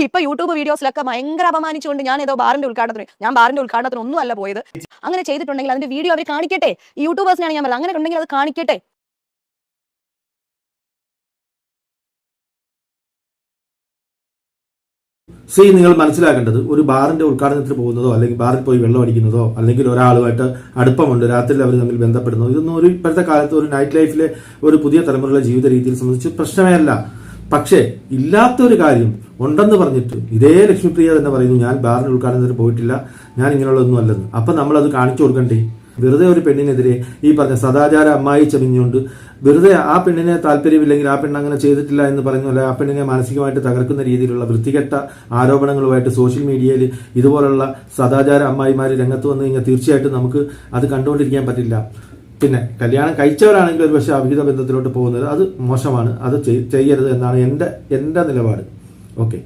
ഇപ്പൊ യൂട്യൂബ് വീഡിയോസിലൊക്കെ ഭയങ്കര അപമാനിച്ചുകൊണ്ട് ഞാൻ ഏതോ ബാറിന്റെ ഉദ്ഘാടനത്തിന് ഒന്നും അല്ല പോയത്. അങ്ങനെ ചെയ്തിട്ടുണ്ടെങ്കിൽ അതിന്റെ വീഡിയോ അവർ കാണിക്കട്ടെ. ഈ യൂട്യൂബേഴ്സിനാണ് ഞാൻ പറയുന്നത്, അങ്ങനെ ഉണ്ടെങ്കിൽ അത് കാണിക്കട്ടെ. നിങ്ങൾ മനസ്സിലാക്കേണ്ടത്, ഒരു ബാറിന്റെ ഉദ്ഘാടനത്തിന് പോകുന്നതോ അല്ലെങ്കിൽ ബാറിൽ പോയി വെള്ളം അടിക്കുന്നതോ അല്ലെങ്കിൽ ഒരാളുമായിട്ട് അടുപ്പമുണ്ട്, രാത്രിയിൽ അവർ തമ്മിൽ ബന്ധപ്പെടുന്നതോ, ഇതൊന്നും ഒരു ഇപ്പോഴത്തെ കാലത്ത് ഒരു നൈറ്റ് ലൈഫിലെ ഒരു പുതിയ തലമുറയിലെ ജീവിത രീതിയെ സംബന്ധിച്ച് പ്രശ്നമേ അല്ല. പക്ഷേ ഇല്ലാത്തൊരു കാര്യം ഉണ്ടെന്ന് പറഞ്ഞിട്ട് ഇതേ ലക്ഷ്മിപ്രിയ തന്നെ പറയുന്നു, ഞാൻ ബാറിന്റെ ഉദ്ഘാടനത്തിന് പോയിട്ടില്ല, ഞാൻ ഇങ്ങനെയുള്ളതൊന്നും അല്ലെന്ന്. അപ്പം നമ്മളത് കാണിച്ചു കൊടുക്കണ്ടേ? വെറുതെ ഒരു പെണ്ണിനെതിരെ ഈ പറഞ്ഞ സദാചാര അമ്മായി ചമിഞ്ഞുകൊണ്ട് വെറുതെ ആ പെണ്ണിനെ താല്പര്യമില്ലെങ്കിൽ ആ പെണ്ണ് അങ്ങനെ ചെയ്തിട്ടില്ല എന്ന് പറയുന്നില്ല, ആ പെണ്ണിനെ മാനസികമായിട്ട് തകർക്കുന്ന രീതിയിലുള്ള വൃത്തികെട്ട ആരോപണങ്ങളുമായിട്ട് സോഷ്യൽ മീഡിയയിൽ ഇതുപോലുള്ള സദാചാര അമ്മായിമാർ രംഗത്ത് വന്നു കഴിഞ്ഞാൽ തീർച്ചയായിട്ടും നമുക്ക് അത് കണ്ടുകൊണ്ടിരിക്കാൻ പറ്റില്ല. പിന്നെ കല്യാണം കഴിച്ചവരാണെങ്കിൽ ഒരു പക്ഷേ അവിഹിത ബന്ധത്തിലോട്ട് പോകുന്നത് അത് മോശമാണ്, അത് ചെയ്യരുത് എന്നാണ് എൻ്റെ നിലപാട്. ഓക്കെ.